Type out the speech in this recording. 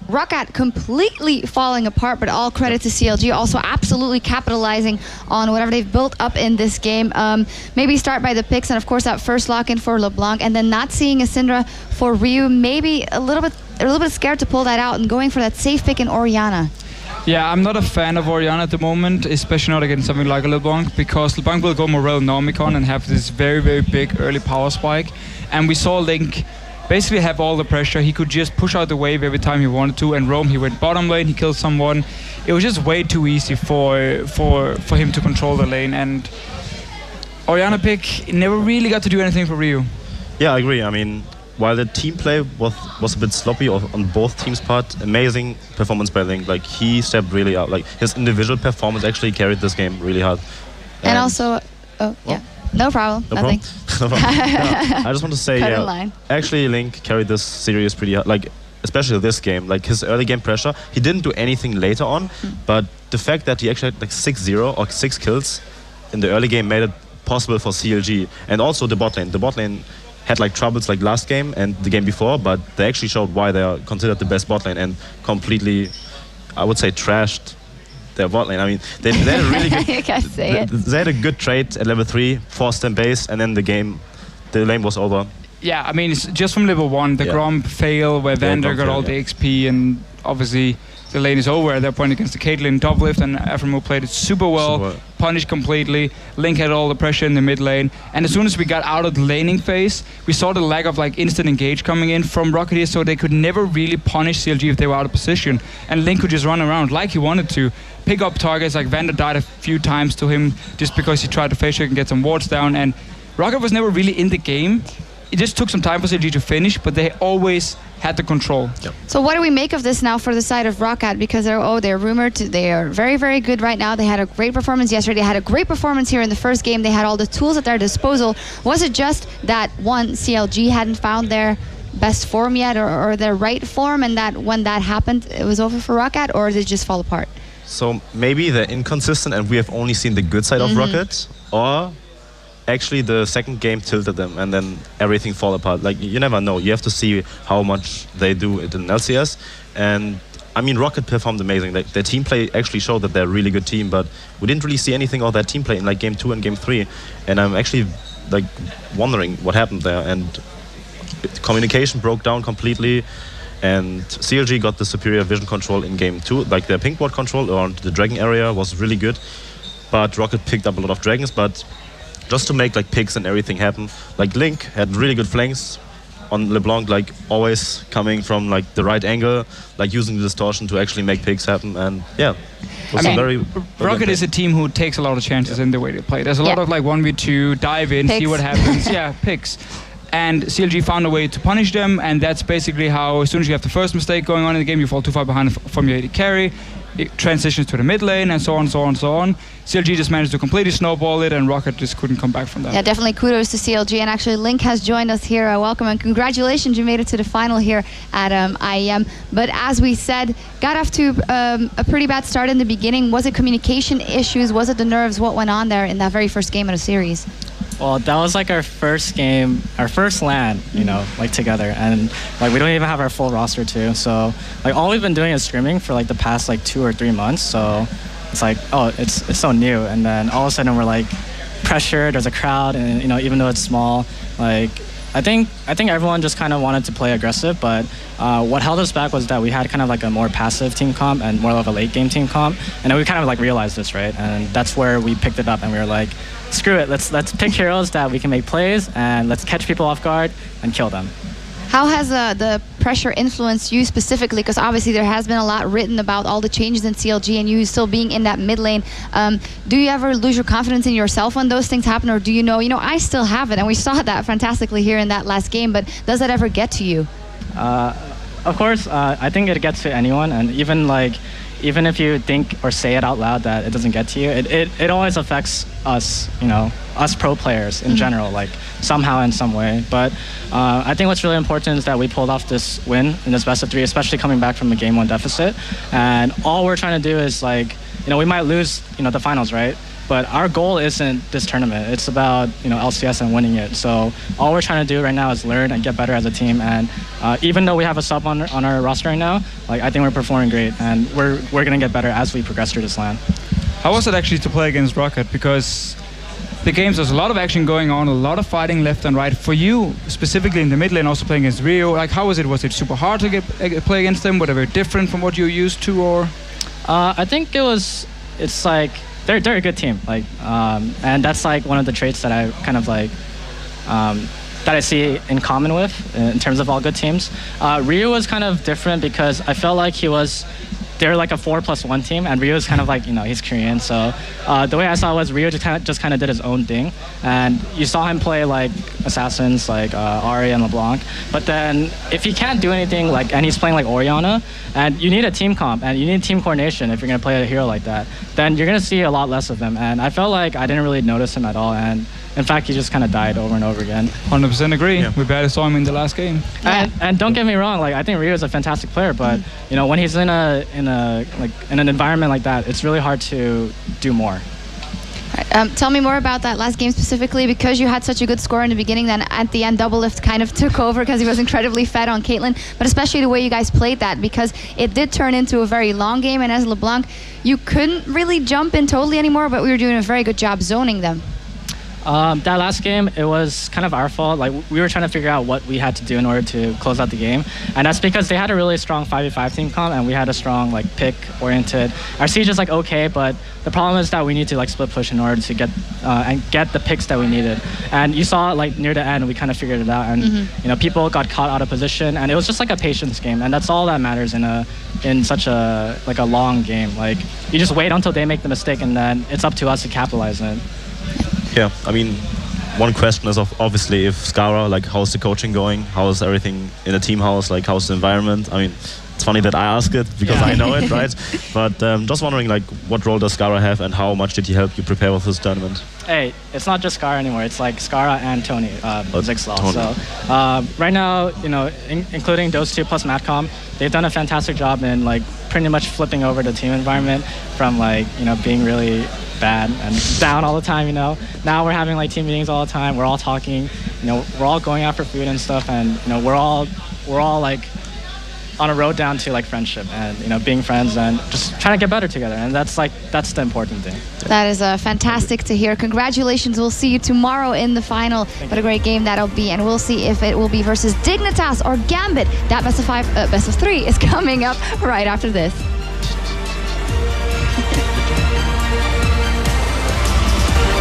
ROCCAT completely falling apart, but all credit to CLG, also absolutely capitalizing on whatever they've built up in this game. Maybe start by the picks, and of course that first lock-in for LeBlanc, and then not seeing a Syndra for Ryu, maybe a little bit scared to pull that out and going for that safe pick in Orianna. Yeah, I'm not a fan of Orianna at the moment, especially not against something like a LeBlanc, because LeBlanc will go Morel Normicon and have this very, very big early power spike. And we saw Link basically have all the pressure. He could just push out the wave every time he wanted to, and roam. He went bottom lane, he killed someone. It was just way too easy for him to control the lane. And Orianna pick never really got to do anything for Ryu. Yeah, I agree. I mean, while the team play was a bit sloppy on both teams' part, amazing performance by Link. Like, he stepped really out. Like, his individual performance actually carried this game really hard. And also, yeah, no problem, nothing. No problem. Yeah, I just want to say, yeah, actually Link carried this series pretty hard. Like, especially this game, like his early game pressure, he didn't do anything later on, but the fact that he actually had like 6-0 or 6 kills in the early game made it possible for CLG. And also the bot lane. The bot lane had like troubles like last game and the game before, but they actually showed why they are considered the best bot lane and completely, I would say, trashed their bot lane. I mean, they had a really good, you can't say it. They had a good trade at level 3, forced them base, and then the lane was over. Yeah, I mean, it's just from level 1, the Gromp fail where Vander got all the XP, and obviously the lane is over at that point against the Caitlyn top lift, and Aphromo played it super well, punished completely. Link had all the pressure in the mid lane, and as soon as we got out of the laning phase, we saw the lack of like instant engage coming in from ROCCAT here, so they could never really punish CLG if they were out of position, and Link could just run around like he wanted to, pick up targets. Like Vander died a few times to him just because he tried to face check and get some wards down, and ROCCAT was never really in the game. It just took some time for CLG to finish, but they always had the control. Yep. So what do we make of this now for the side of ROCCAT? Because they're rumored to, they are very, very good right now. They had a great performance yesterday. They had a great performance here in the first game. They had all the tools at their disposal. Was it just that one, CLG hadn't found their best form yet, or their right form, and that when that happened, it was over for ROCCAT, or did it just fall apart? So maybe they're inconsistent and we have only seen the good side of ROCCAT, or actually the second game tilted them and then everything fall apart. Like, you never know. You have to see how much they do it in LCS. And I mean, ROCCAT performed amazing. Like, their team play actually showed that they're a really good team, but we didn't really see anything of that team play in like game 2 and game 3. And I'm actually like wondering what happened there. And communication broke down completely. And CLG got the superior vision control in game 2. Like, their pink ward control around the dragon area was really good. But ROCCAT picked up a lot of dragons, but just to make like picks and everything happen. Like, Link had really good flanks on LeBlanc, like always coming from like the right angle, like using the distortion to actually make picks happen. And yeah, I mean, ROCCAT is a team who takes a lot of chances in the way they play. There's a lot of like 1v2, dive in, see what happens. Picks. And CLG found a way to punish them, and that's basically how, as soon as you have the first mistake going on in the game, you fall too far behind from your AD carry. It transitions to the mid lane, and so on, so on, so on. CLG just managed to completely snowball it, and ROCCAT just couldn't come back from that. Yeah, definitely kudos to CLG. And actually, Link has joined us here. Welcome and congratulations. You made it to the final here at IEM. But as we said, got off to a pretty bad start in the beginning. Was it communication issues? Was it the nerves? What went on there in that very first game of the series? Well, that was like our first game, our first LAN, you know, like together, and like we don't even have our full roster too. So like all we've been doing is streaming for like the past like 2 or 3 months. So it's like, oh, it's so new, and then all of a sudden we're like pressured. There's a crowd, and you know, even though it's small, like I think everyone just kind of wanted to play aggressive, but what held us back was that we had kind of like a more passive team comp and more of a late game team comp, and then we kind of like realized this, right? And that's where we picked it up, and we were like, screw it, let's pick heroes that we can make plays, and let's catch people off guard and kill them. How has the pressure influenced you specifically? Because obviously there has been a lot written about all the changes in CLG and you still being in that mid lane. Do you ever lose your confidence in yourself when those things happen, or do you know, I still have it, and we saw that fantastically here in that last game, but does that ever get to you? Of course, I think it gets to anyone, and even if you think or say it out loud that it doesn't get to you, it always affects us, us pro players in general, like somehow in some way. But I think what's really important is that we pulled off this win in this best of 3, especially coming back from a game 1 deficit. And all we're trying to do is like, we might lose, the finals, right? But our goal isn't this tournament. It's about LCS and winning it. So all we're trying to do right now is learn and get better as a team. And even though we have a sub on our roster right now, like I think we're performing great, and we're gonna get better as we progress through this LAN. How was it actually to play against ROCCAT? Because the games, there's a lot of action going on, a lot of fighting left and right. For you, specifically in the mid lane, also playing against Rio, like how was it? Was it super hard to play against them? Were they very different from what you're used to, or? I think it's like they're a good team, like, and that's like one of the traits that I kind of like that I see in common with in terms of all good teams. Rio was kind of different because I felt like they're like a 4+1 team, and Rio is kind of like, he's Korean. So the way I saw it was Rio just kind of did his own thing. And you saw him play like assassins like Ari and LeBlanc. But then if he can't do anything, like, and he's playing like Orianna, and you need a team comp and you need team coordination if you're going to play a hero like that, then you're going to see a lot less of him. And I felt like I didn't really notice him at all. And in fact, he just kind of died over and over again. 100% agree. Yeah. We barely saw him in the last game. And don't get me wrong, like I think Rio is a fantastic player, but when he's in an environment like that, it's really hard to do more. Tell me more about that last game specifically, because you had such a good score in the beginning, then at the end Doublelift kind of took over because he was incredibly fed on Caitlyn, but especially the way you guys played that, because it did turn into a very long game, and as LeBlanc, you couldn't really jump in totally anymore, but we were doing a very good job zoning them. That last game, it was kind of our fault. Like, we were trying to figure out what we had to do in order to close out the game. And that's because they had a really strong 5v5 team comp, and we had a strong, like, pick-oriented. Our siege is, like, okay, but the problem is that we need to, like, split push in order to get the picks that we needed. And you saw, like, near the end, we kind of figured it out. And, people got caught out of position, and it was just, like, a patience game. And that's all that matters in such a, like, a long game. Like, you just wait until they make the mistake, and then it's up to us to capitalize on it. Yeah, I mean, one question is obviously if Skara, like, how's the coaching going? How's everything in the team house? Like, how's the environment? I mean, it's funny that I ask it because I know it, right? But just wondering, like, what role does Skara have and how much did he help you prepare for this tournament? Hey, it's not just Skara anymore. It's like Skara and Tony, Zixlaw. So right now, including those two plus Matcom, they've done a fantastic job in, like, pretty much flipping over the team environment from, like, being really bad and down all the time. Now we're having, like, team meetings all the time. We're all talking. We're all going out for food and stuff, and we're all like on a road down to, like, friendship and being friends and just trying to get better together. And that's the important thing. That is fantastic to hear. Congratulations. We'll see you tomorrow in the final. What a great game that'll be, and we'll see if it will be versus Dignitas or Gambit. That best of 3 is coming up right after this.